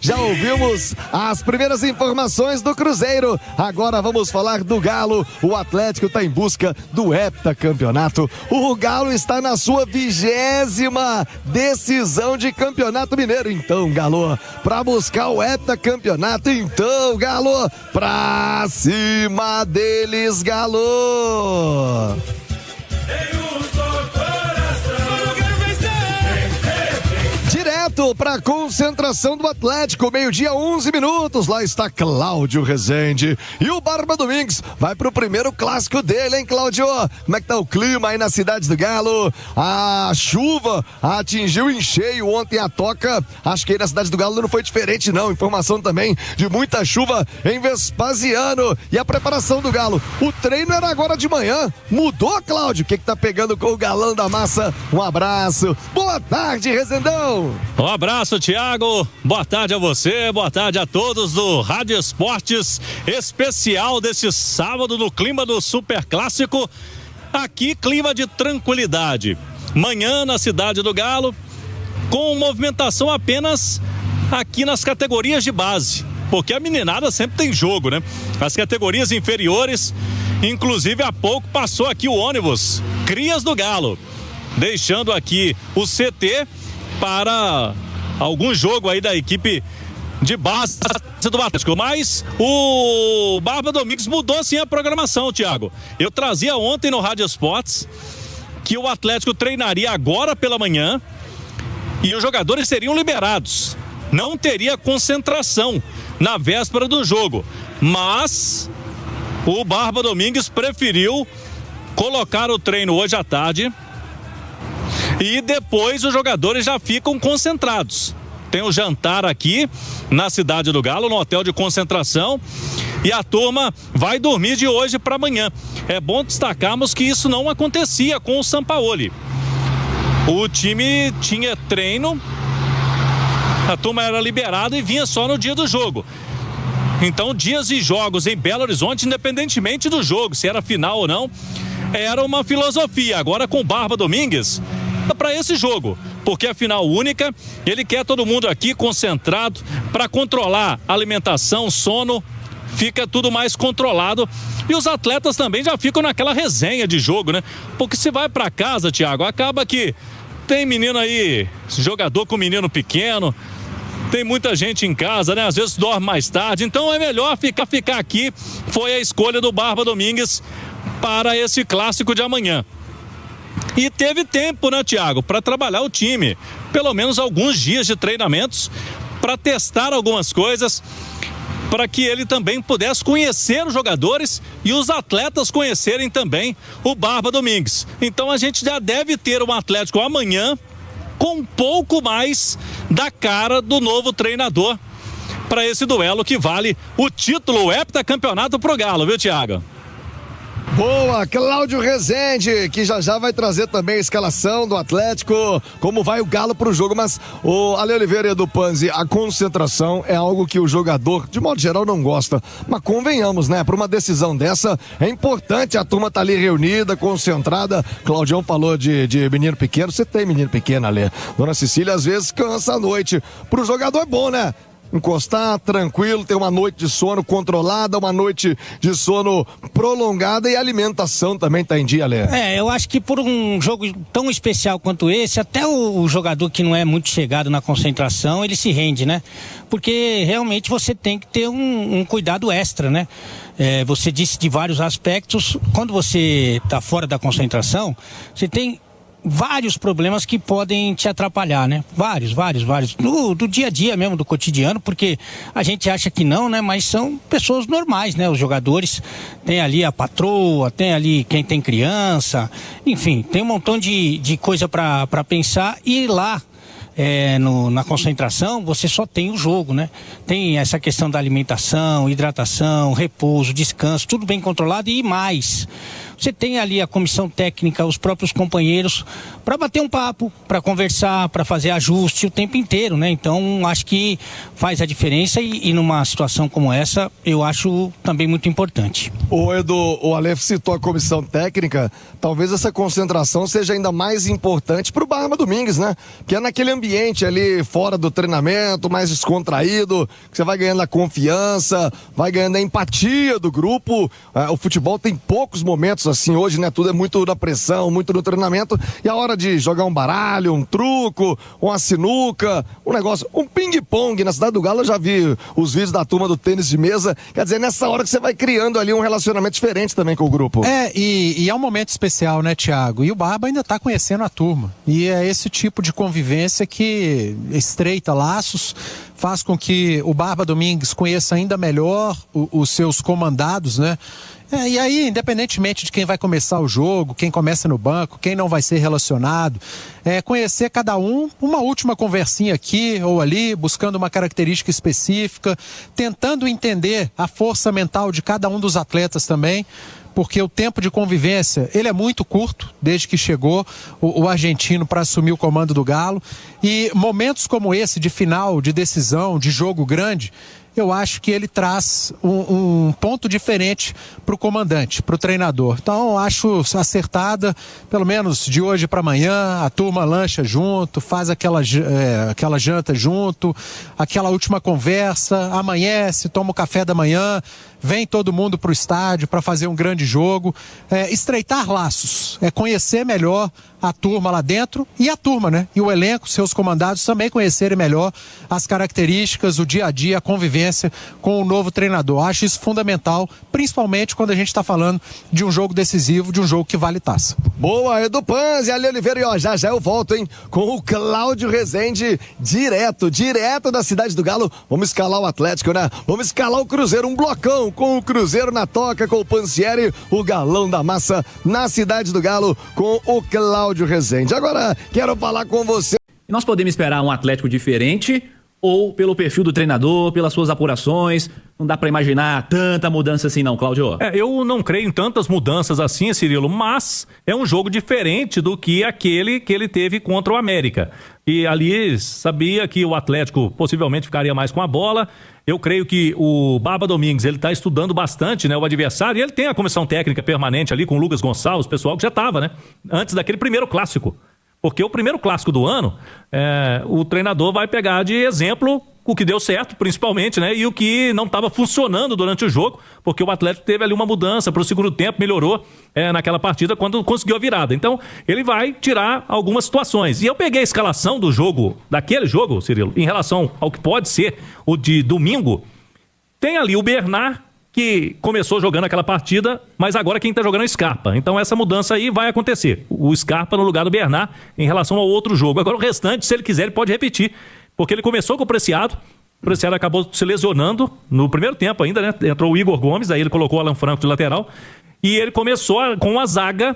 Já ouvimos as primeiras informações do Cruzeiro. Agora vamos falar do Galo. O Atlético está em busca do heptacampeonato. O Galo está na sua 20ª decisão de campeonato mineiro. Então, Galo, para buscar o heptacampeonato, então, Galo, pra cima deles, Galo! Direto para a concentração do Atlético, 12:11. Lá está Cláudio Rezende. E o Barba Domingues vai pro primeiro clássico dele, hein, Cláudio? Como é que tá o clima aí na cidade do Galo? A chuva atingiu em cheio ontem a toca. Acho que aí na cidade do Galo não foi diferente, não. Informação também de muita chuva em Vespasiano. E a preparação do Galo. O treino era agora de manhã. Mudou, Cláudio? O que tá pegando com o galão da massa? Um abraço. Boa tarde, Rezendão. Um abraço, Thiago. Boa tarde a você, boa tarde a todos do Rádio Esportes, especial desse sábado no clima do Super Clássico. Aqui, clima de tranquilidade. Manhã na cidade do Galo, com movimentação apenas aqui nas categorias de base, porque a meninada sempre tem jogo, né? As categorias inferiores, inclusive há pouco passou aqui o ônibus Crias do Galo, deixando aqui o CT para algum jogo aí da equipe de base do Atlético. Mas o Barba Domingues mudou sim a programação, Thiago. Eu trazia ontem no Rádio Esportes que o Atlético treinaria agora pela manhã e os jogadores seriam liberados. Não teria concentração na véspera do jogo. Mas o Barba Domingues preferiu colocar o treino hoje à tarde. E depois os jogadores já ficam concentrados. Tem o jantar aqui na cidade do Galo, no hotel de concentração. E a turma vai dormir de hoje para amanhã. É bom destacarmos que isso não acontecia com o Sampaoli. O time tinha treino, a turma era liberada e vinha só no dia do jogo. Então, dias de jogos em Belo Horizonte, independentemente do jogo, se era final ou não, era uma filosofia. Agora com Barba Domingues, para esse jogo, porque a final única, ele quer todo mundo aqui concentrado para controlar alimentação, sono, fica tudo mais controlado e os atletas também já ficam naquela resenha de jogo, né? Porque se vai para casa, Thiago, acaba que tem menino aí, jogador com menino pequeno, tem muita gente em casa, né? Às vezes dorme mais tarde, então é melhor ficar aqui. Foi a escolha do Barba Domingues para esse clássico de amanhã. E teve tempo, né, Thiago, para trabalhar o time. Pelo menos alguns dias de treinamentos para testar algumas coisas, para que ele também pudesse conhecer os jogadores e os atletas conhecerem também o Barba Domingues. Então a gente já deve ter um Atlético amanhã com um pouco mais da cara do novo treinador para esse duelo que vale o título, o heptacampeonato pro Galo, viu, Thiago? Boa, Cláudio Rezende, que já vai trazer também a escalação do Atlético, como vai o Galo pro jogo. Mas o Ale Oliveira e Edu Panzi, a concentração é algo que o jogador, de modo geral, não gosta. Mas convenhamos, né? Para uma decisão dessa, é importante a turma tá ali reunida, concentrada. Claudião falou de menino pequeno, você tem menino pequeno, Ale. Dona Cecília, às vezes, cansa a noite. Pro jogador é bom, né? Encostar tranquilo, ter uma noite de sono controlada, uma noite de sono prolongada e a alimentação também tá em dia, Lê. Eu acho que por um jogo tão especial quanto esse, até o jogador que não é muito chegado na concentração, ele se rende, né? Porque realmente você tem que ter um cuidado extra, né? Você disse de vários aspectos, quando você tá fora da concentração, você tem vários problemas que podem te atrapalhar, né? Vários. Do dia a dia mesmo, do cotidiano, porque a gente acha que não, né? Mas são pessoas normais, né? Os jogadores, tem ali a patroa, tem ali quem tem criança, enfim, tem um montão de coisa para pensar e lá na concentração você só tem o jogo, né? Tem essa questão da alimentação, hidratação, repouso, descanso, tudo bem controlado e mais. você tem ali a comissão técnica, os próprios companheiros, para bater um papo, para conversar, para fazer ajuste o tempo inteiro, né? Então, acho que faz a diferença e numa situação como essa, eu acho também muito importante. O Edu, o Aleph citou a comissão técnica, talvez essa concentração seja ainda mais importante para o Barba Domingues, né? Que é naquele ambiente ali fora do treinamento, mais descontraído, que você vai ganhando a confiança, vai ganhando a empatia do grupo. O futebol tem poucos momentos assim hoje, né? Tudo é muito na pressão, muito no treinamento, e a hora de jogar um baralho, um truco, uma sinuca, um negócio, um ping-pong. Na Cidade do Galo eu já vi os vídeos da turma do tênis de mesa, quer dizer, nessa hora que você vai criando ali um relacionamento diferente também com o grupo. E é um momento especial, né, Thiago? E o Barba ainda tá conhecendo a turma, e é esse tipo de convivência que estreita laços, faz com que o Barba Domingues conheça ainda melhor os seus comandados, né? E aí, independentemente de quem vai começar o jogo, quem começa no banco, quem não vai ser relacionado, conhecer cada um, uma última conversinha aqui ou ali, buscando uma característica específica, tentando entender a força mental de cada um dos atletas também, porque o tempo de convivência, ele é muito curto, desde que chegou o argentino para assumir o comando do Galo, e momentos como esse de final, de decisão, de jogo grande, eu acho que ele traz um ponto diferente para o comandante, para o treinador. Então, acho acertada, pelo menos de hoje para amanhã, a turma lancha junto, faz aquela janta junto, aquela última conversa, amanhece, toma o café da manhã, vem todo mundo para o estádio para fazer um grande jogo. Estreitar laços, conhecer melhor a turma lá dentro e a turma, né? E o elenco, seus comandados também conhecerem melhor as características, o dia a dia, a convivência com o novo treinador. Acho isso fundamental, principalmente quando a gente está falando de um jogo decisivo, de um jogo que vale taça. Boa, Edu Panzi, Ali Oliveira, e ó, já eu volto, hein, com o Cláudio Rezende, direto da Cidade do Galo. Vamos escalar o Atlético, né? Vamos escalar o Cruzeiro, um blocão com o Cruzeiro na toca, com o Pansieri, o galão da massa na Cidade do Galo, com o Cláudio Rezende. Agora, quero falar com você. Nós podemos esperar um Atlético diferente ou pelo perfil do treinador, pelas suas apurações? Não dá pra imaginar tanta mudança assim não, Cláudio? Eu não creio em tantas mudanças assim, Cirilo, mas é um jogo diferente do que aquele que ele teve contra o América. E ali sabia que o Atlético possivelmente ficaria mais com a bola. Eu creio que o Barba Domingues, ele tá estudando bastante, né, o adversário, e ele tem a comissão técnica permanente ali com o Lucas Gonçalves, o pessoal que já tava, né, antes daquele primeiro clássico. Porque o primeiro clássico do ano, o treinador vai pegar de exemplo o que deu certo, principalmente, né? E o que não estava funcionando durante o jogo, porque o Atlético teve ali uma mudança para o segundo tempo, melhorou naquela partida quando conseguiu a virada. Então, ele vai tirar algumas situações. E eu peguei a escalação do jogo, daquele jogo, Cirilo, em relação ao que pode ser o de domingo. Tem ali o Bernard, que começou jogando aquela partida, mas agora quem está jogando é o Scarpa. Então essa mudança aí vai acontecer. O Scarpa no lugar do Bernard em relação ao outro jogo. Agora o restante, se ele quiser, ele pode repetir. Porque ele começou com o Preciado acabou se lesionando no primeiro tempo ainda, né? Entrou o Igor Gomes, aí ele colocou o Alan Franco de lateral. E ele começou com a zaga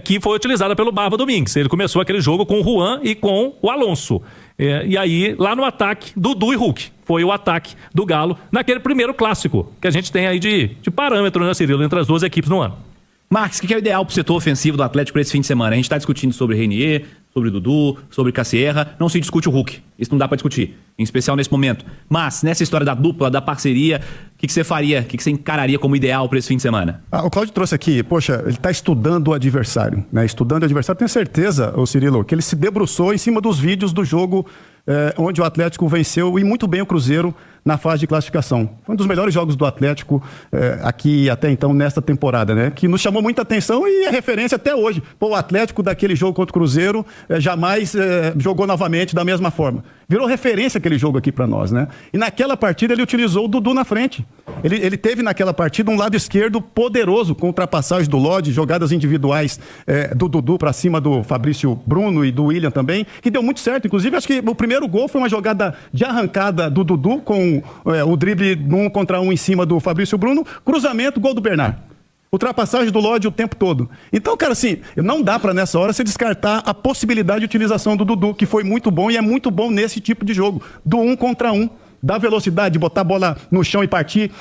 que foi utilizada pelo Barba Domingues. Ele começou aquele jogo com o Juan e com o Alonso. E aí, lá no ataque, Dudu e Hulk. Foi o ataque do Galo naquele primeiro clássico que a gente tem aí de parâmetro, né, Cirilo, entre as duas equipes no ano. Marcos, o que é o ideal pro setor ofensivo do Atlético para esse fim de semana? A gente está discutindo sobre Reinier, sobre Dudu, sobre Cassierra. Não se discute o Hulk. Isso não dá para discutir, em especial nesse momento. Mas, nessa história da dupla, da parceria, o que você faria, o que você encararia como ideal para esse fim de semana? O Cláudio trouxe aqui, poxa, ele está estudando o adversário, né? Estudando o adversário, tenho certeza, ô Cirilo, que ele se debruçou em cima dos vídeos do jogo onde o Atlético venceu e muito bem o Cruzeiro na fase de classificação. Foi um dos melhores jogos do Atlético aqui até então nesta temporada, né? Que nos chamou muita atenção e é referência até hoje. O Atlético daquele jogo contra o Cruzeiro jamais jogou novamente da mesma forma. Virou referência aquele jogo aqui para nós, né? E naquela partida ele utilizou o Dudu na frente. Ele teve naquela partida um lado esquerdo poderoso, com ultrapassagem do Lodi, jogadas individuais do Dudu para cima do Fabrício Bruno e do William também, que deu muito certo. Inclusive, acho que o primeiro gol foi uma jogada de arrancada do Dudu, com o drible 1 contra 1 em cima do Fabrício Bruno, cruzamento, gol do Bernard. Ultrapassagem do Lodi o tempo todo. Então, cara, assim, não dá pra nessa hora você descartar a possibilidade de utilização do Dudu, que foi muito bom e é muito bom nesse tipo de jogo, do 1 contra 1. da velocidade, de botar a bola no chão e partir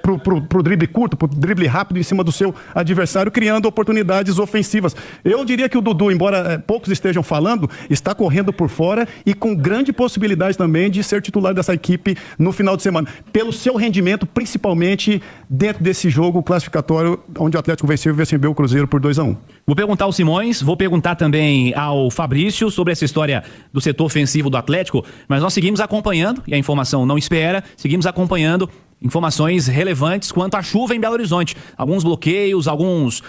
pro drible curto, pro drible rápido em cima do seu adversário, criando oportunidades ofensivas. Eu diria que o Dudu, embora poucos estejam falando, está correndo por fora e com grande possibilidade também de ser titular dessa equipe no final de semana. Pelo seu rendimento, principalmente dentro desse jogo classificatório, onde o Atlético venceu o Cruzeiro por 2-1. Vou perguntar ao Simões, vou perguntar também ao Fabrício sobre essa história do setor ofensivo do Atlético, mas nós seguimos acompanhando, e a informação não espera, seguimos acompanhando informações relevantes quanto à chuva em Belo Horizonte. Alguns bloqueios, algumas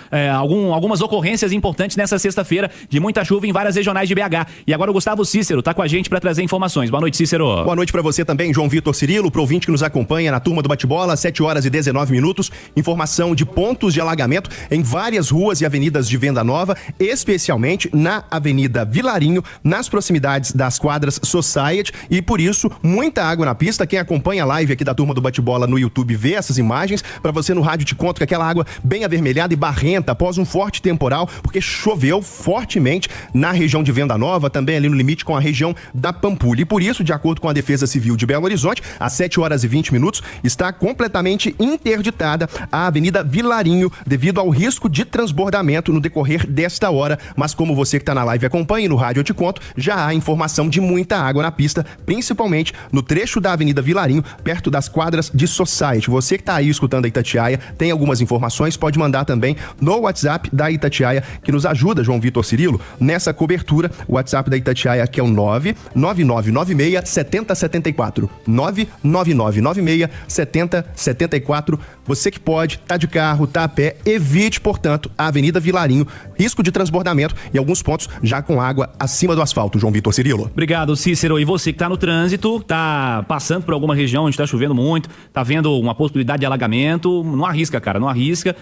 ocorrências importantes nessa sexta-feira de muita chuva em várias regionais de BH. E agora o Gustavo Cícero está com a gente para trazer informações. Boa noite, Cícero. Boa noite para você também, João Vitor Cirilo, pro ouvinte que nos acompanha na turma do bate-bola, 7h19. Informação de pontos de alagamento em várias ruas e avenidas de Venda Nova, especialmente na Avenida Vilarinho, nas proximidades das quadras Society, e por isso muita água na pista. Quem acompanha a live aqui da turma do bate-bola no YouTube vê essas imagens. Para você no rádio te conto que aquela água bem avermelhada e barrenta após um forte temporal, porque choveu fortemente na região de Venda Nova, também ali no limite com a região da Pampulha. E por isso, de acordo com a Defesa Civil de Belo Horizonte, às 7h20 está completamente interditada a Avenida Vilarinho devido ao risco de transbordamento no decorrer desta hora. Mas como você que está na live acompanha, no rádio eu te conto, já há informação de muita água na pista, principalmente no trecho da Avenida Vilarinho, perto das quadras de Society. Você que está aí escutando a Itatiaia, tem algumas informações, pode mandar também no WhatsApp da Itatiaia, que nos ajuda, João Vitor Cirilo, nessa cobertura. O WhatsApp da Itatiaia, que é o 99996-7074. 99996-7074. Você que pode, tá de carro, tá a pé, evite, portanto, a Avenida Vilarinho, risco de transbordamento em alguns pontos já com água acima do asfalto, João Vitor Cirilo. Obrigado, Cícero. E você que tá no trânsito, tá passando por alguma região onde tá chovendo muito, tá vendo uma possibilidade de alagamento, não arrisca, cara, não arrisca.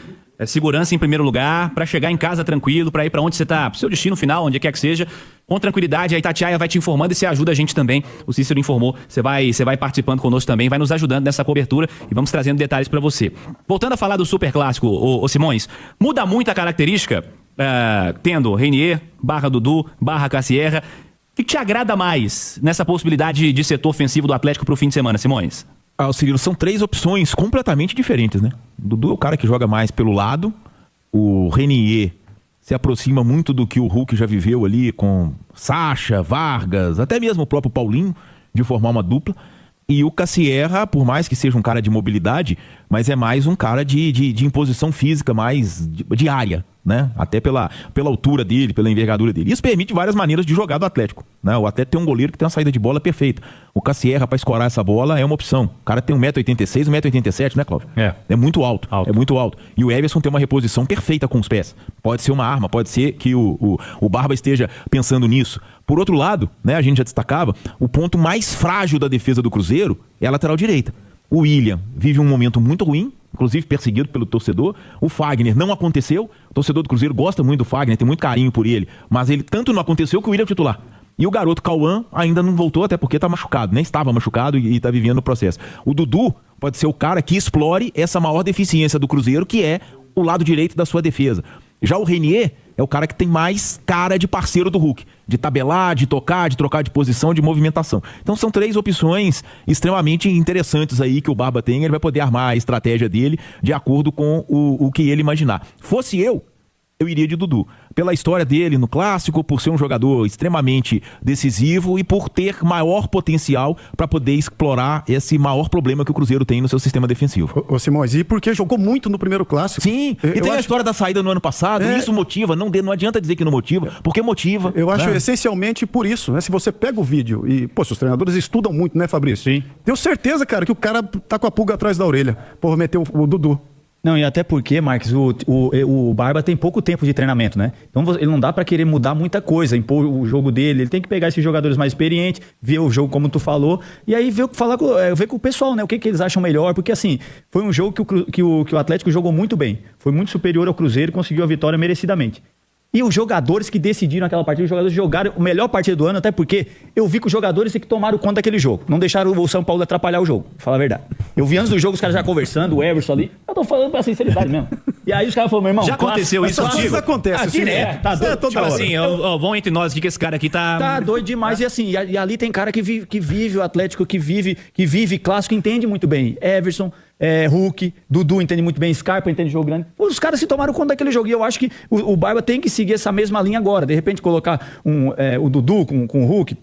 Segurança em primeiro lugar, para chegar em casa tranquilo, para ir para onde você tá, pro seu destino final, onde quer que seja, com tranquilidade. A Itatiaia vai te informando e você ajuda a gente também. O Cícero informou, você vai participando conosco também, vai nos ajudando nessa cobertura e vamos trazendo detalhes para você. Voltando a falar do Super Clássico, ô Simões, muda muito a característica, tendo Reinier, barra Dudu, barra Cassierra. O que te agrada mais nessa possibilidade de setor ofensivo do Atlético pro fim de semana, Simões? Cirilo, são três opções completamente diferentes, né? O Dudu é o cara que joga mais pelo lado, o Reinier se aproxima muito do que o Hulk já viveu ali com Sacha, Vargas, até mesmo o próprio Paulinho, de formar uma dupla. E o Cassierra, por mais que seja um cara de mobilidade, mas é mais um cara de imposição física, mais de área, né? Até pela altura dele, pela envergadura dele. Isso permite várias maneiras de jogar do Atlético, né? O Atlético tem um goleiro que tem uma saída de bola perfeita. O Cassierra, para escorar essa bola, é uma opção. O cara tem 1,86m, 1,87m, né, Cláudio? É muito alto. É muito alto. E o Everson tem uma reposição perfeita com os pés. Pode ser uma arma, pode ser que o Barba esteja pensando nisso. Por outro lado, né, a gente já destacava, o ponto mais frágil da defesa do Cruzeiro é a lateral direita. O William vive um momento muito ruim, inclusive perseguido pelo torcedor. O Fagner não aconteceu. O torcedor do Cruzeiro gosta muito do Fagner, tem muito carinho por ele. Mas ele tanto não aconteceu que o William é o titular. E o garoto Cauã ainda não voltou, até porque está machucado, né? Estava machucado e está vivendo o processo. O Dudu pode ser o cara que explore essa maior deficiência do Cruzeiro, que é o lado direito da sua defesa. Já o Reinier é o cara que tem mais cara de parceiro do Hulk, de tabelar, de tocar, de trocar de posição, de movimentação. Então são três opções extremamente interessantes aí que o Barba tem. Ele vai poder armar a estratégia dele de acordo com o que ele imaginar. Fosse eu iria de Dudu. Pela história dele no Clássico, por ser um jogador extremamente decisivo e por ter maior potencial para poder explorar esse maior problema que o Cruzeiro tem no seu sistema defensivo. Ô Simões, e porque jogou muito no primeiro Clássico. Sim, e tem a história da saída no ano passado, e isso motiva, não adianta dizer que não motiva, porque motiva. Eu acho essencialmente por isso, né? Se você pega o vídeo e, os treinadores estudam muito, né, Fabrício? Sim. Tenho certeza, cara, que o cara tá com a pulga atrás da orelha por meter o Dudu. Não, e até porque, Marques, o Barba tem pouco tempo de treinamento, né? Então ele não dá pra querer mudar muita coisa, impor o jogo dele. Ele tem que pegar esses jogadores mais experientes, ver o jogo como tu falou, e aí ver com o pessoal, né? O que eles acham melhor, porque assim, foi um jogo que o Atlético jogou muito bem. Foi muito superior ao Cruzeiro e conseguiu a vitória merecidamente. E os jogadores que decidiram aquela partida, os jogadores jogaram a melhor partida do ano, até porque eu vi que os jogadores que tomaram conta daquele jogo. Não deixaram o São Paulo atrapalhar o jogo, pra falar a verdade. Eu vi antes do jogo os caras já conversando, o Everson ali. Eu tô falando pra sinceridade mesmo. E aí os caras falaram, meu irmão, já aconteceu isso contigo? Isso acontece, direto. Tá doido. Toda hora. Assim, vão entre nós aqui que esse cara aqui Tá doido demais. E assim, e ali tem cara que vive o Atlético, que vive clássico, entende muito bem. Everson, Hulk, Dudu entende muito bem, Scarpa entende jogo grande. Os caras se tomaram conta daquele jogo. E eu acho que o Barba tem que seguir essa mesma linha agora. De repente colocar o Dudu com o Hulk.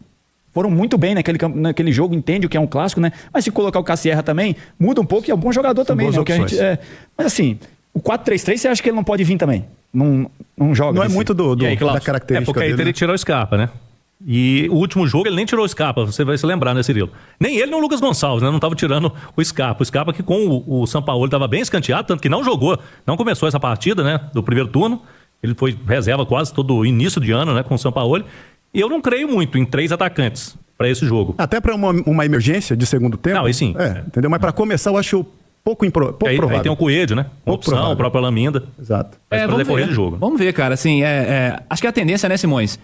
Foram muito bem naquele jogo, entende o que é um clássico, né? Mas se colocar o Cassierra também, muda um pouco e é um bom jogador também, né? Mas assim, o 4-3-3, você acha que ele não pode vir também? Não joga. Não é muito aí, da característica porque aí dele, teria que tirar o Scarpa, né? E o último jogo ele nem tirou o Scarpa, você vai se lembrar, né, Cirilo? Nem ele, nem o Lucas Gonçalves, né? Não estava tirando o Scarpa. O Scarpa que com o Sampaoli estava bem escanteado, tanto que não jogou, não começou essa partida, né? Do primeiro turno. Ele foi reserva quase todo o início de ano, né? Com o Sampaoli. E eu não creio muito em 3 atacantes para esse jogo. Até para uma emergência de segundo tempo. Não, aí sim. Entendeu? Mas para começar, eu acho pouco provável. Aí tem o Coelho, né? Opção, o próprio Alaminda. Exato. Para decorrer do jogo. Vamos ver, cara. Assim, acho que a tendência, né, Simões?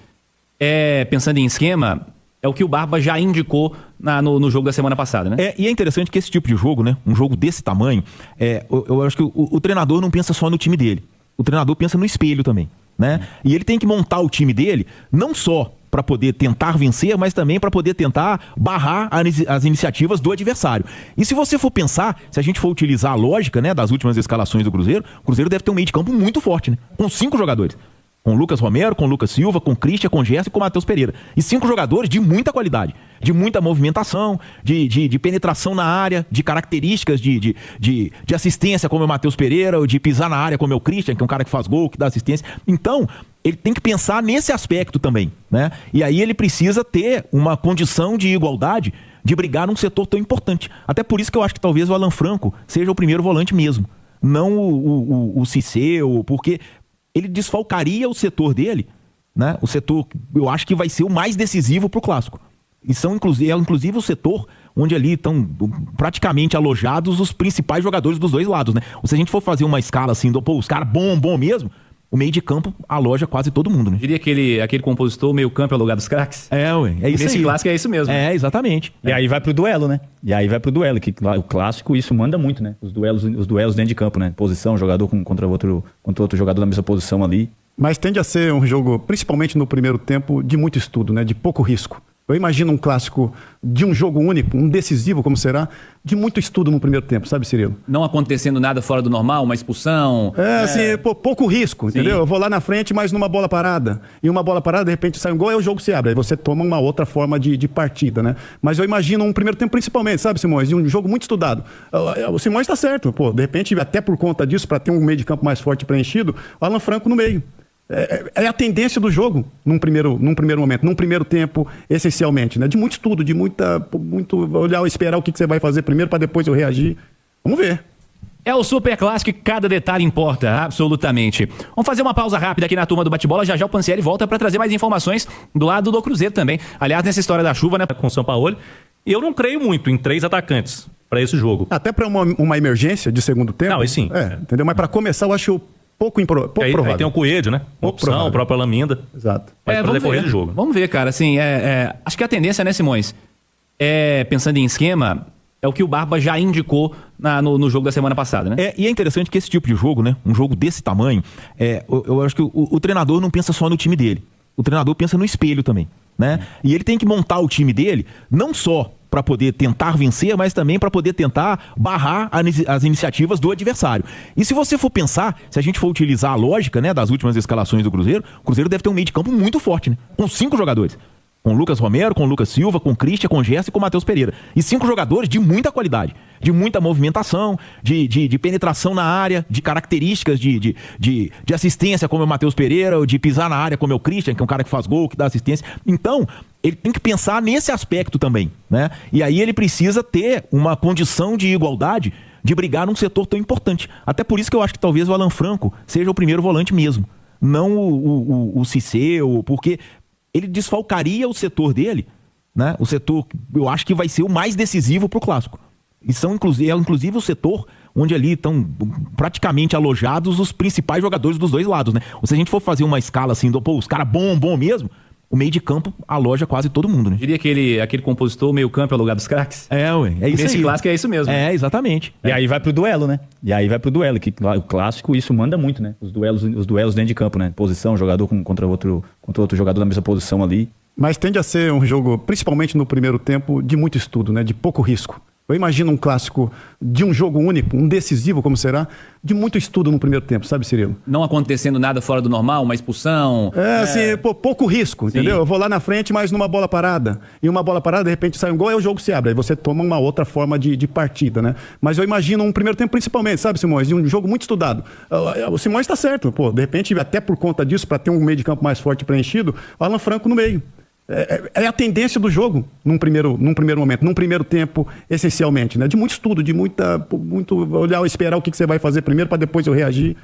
Pensando em esquema, é o que o Barba já indicou no jogo da semana passada, né? E é interessante que esse tipo de jogo, né? Um jogo desse tamanho, eu acho que o treinador não pensa só no time dele. O treinador pensa no espelho também, né? E ele tem que montar o time dele, não só para poder tentar vencer, mas também para poder tentar barrar as iniciativas do adversário. E se você for pensar, se a gente for utilizar a lógica, né, das últimas escalações do Cruzeiro, o Cruzeiro deve ter um meio de campo muito forte, né? Com 5 jogadores. Com Lucas Romero, com Lucas Silva, com Christian, com Gerson e com Matheus Pereira. E 5 jogadores de muita qualidade, de muita movimentação, de penetração na área, de características de assistência, como é o Matheus Pereira, ou de pisar na área, como é o Christian, que é um cara que faz gol, que dá assistência. Então, ele tem que pensar nesse aspecto também, né? E aí ele precisa ter uma condição de igualdade de brigar num setor tão importante. Até por isso que eu acho que talvez o Alan Franco seja o primeiro volante mesmo. Não o Cisseu, porque ele desfalcaria o setor dele, né? O setor, eu acho que vai ser o mais decisivo pro clássico. E inclusive o setor onde ali estão praticamente alojados os principais jogadores dos dois lados, né? Ou se a gente for fazer uma escala assim, os caras bom mesmo, o meio de campo aloja quase todo mundo, né? Diria aquele compositor, meio campo é o lugar dos craques? É isso aí. Nesse clássico é isso mesmo. Exatamente. E aí vai pro duelo, né? Que o clássico isso manda muito, né? Os duelos dentro de campo, né? Posição, jogador contra outro jogador na mesma posição ali. Mas tende a ser um jogo, principalmente no primeiro tempo, de muito estudo, né? De pouco risco. Eu imagino um clássico de um jogo único, um decisivo como será, de muito estudo no primeiro tempo, sabe, Cirilo? Não acontecendo nada fora do normal, uma expulsão. Pouco risco, entendeu? Eu vou lá na frente, mas numa bola parada. E uma bola parada, de repente sai um gol e o jogo se abre. Aí você toma uma outra forma de partida, né? Mas eu imagino um primeiro tempo principalmente, sabe, Simões? De um jogo muito estudado. O Simões está certo, de repente, até por conta disso, para ter um meio de campo mais forte preenchido, o Alan Franco no meio. É a tendência do jogo num primeiro momento, num primeiro tempo, essencialmente, né? De muito estudo, de muito olhar, esperar o que você vai fazer primeiro para depois eu reagir. Vamos ver. É o Super Clássico e cada detalhe importa, absolutamente. Vamos fazer uma pausa rápida aqui na turma do bate-bola. Já o Pansieri volta para trazer mais informações do lado do Cruzeiro também. Aliás, nessa história da chuva, né, com o Sampaoli. E eu não creio muito em 3 atacantes para esse jogo. Até para uma emergência de segundo tempo. Não, aí sim. Entendeu? Mas para começar, eu acho pouco provável. Aí tem o Coelho, né? Opção, o próprio Alaminda. Exato. Para decorrer do jogo. Vamos ver, cara. Assim, acho que a tendência, né, Simões? Pensando em esquema, é o que o Barba já indicou no jogo da semana passada, né? E é interessante que esse tipo de jogo, né? Um jogo desse tamanho, eu acho que o treinador não pensa só no time dele. O treinador pensa no espelho também, né? E ele tem que montar o time dele, não só para poder tentar vencer, mas também para poder tentar barrar as iniciativas do adversário. E se você for pensar, se a gente for utilizar a lógica, né, das últimas escalações do Cruzeiro, o Cruzeiro deve ter um meio de campo muito forte, né? Com 5 jogadores. Com Lucas Romero, com Lucas Silva, com Christian, com Gerson e com Matheus Pereira. E 5 jogadores de muita qualidade, de muita movimentação, de penetração na área, de características de assistência, como é o Matheus Pereira, ou de pisar na área, como é o Christian, que é um cara que faz gol, que dá assistência. Então, ele tem que pensar nesse aspecto também, né? E aí ele precisa ter uma condição de igualdade de brigar num setor tão importante. Até por isso que eu acho que talvez o Alan Franco seja o primeiro volante mesmo. Não o Cisseu, porque ele desfalcaria o setor dele, né? O setor, eu acho que vai ser o mais decisivo pro clássico. E inclusive o setor onde ali estão praticamente alojados os principais jogadores dos dois lados, né? Ou se a gente for fazer uma escala assim, os caras bom mesmo, o meio de campo aloja quase todo mundo, né? Diria que aquele compositor, o meio campo é o lugar dos craques. É, ué, é isso Nesse aí. clássico é isso mesmo. É, exatamente. E aí vai pro duelo, né? Que o clássico, isso manda muito, né? Os duelos dentro de campo, né? Posição, jogador contra outro jogador na mesma posição ali. Mas tende a ser um jogo, principalmente no primeiro tempo, de muito estudo, né? De pouco risco. Eu imagino um clássico de um jogo único, um decisivo como será, de muito estudo no primeiro tempo, sabe, Cirilo? Não acontecendo nada fora do normal, uma expulsão. Assim, pouco risco, entendeu? Eu vou lá na frente, mas numa bola parada. E uma bola parada, de repente sai um gol e o jogo se abre. Aí você toma uma outra forma de partida, né? Mas eu imagino um primeiro tempo principalmente, sabe, Simões? De um jogo muito estudado. O Simões está certo, de repente, até por conta disso, para ter um meio de campo mais forte preenchido, o Alan Franco no meio. É a tendência do jogo num primeiro momento, num primeiro tempo, essencialmente, né? De muito estudo, de muito olhar, esperar o que você vai fazer primeiro para depois eu reagir.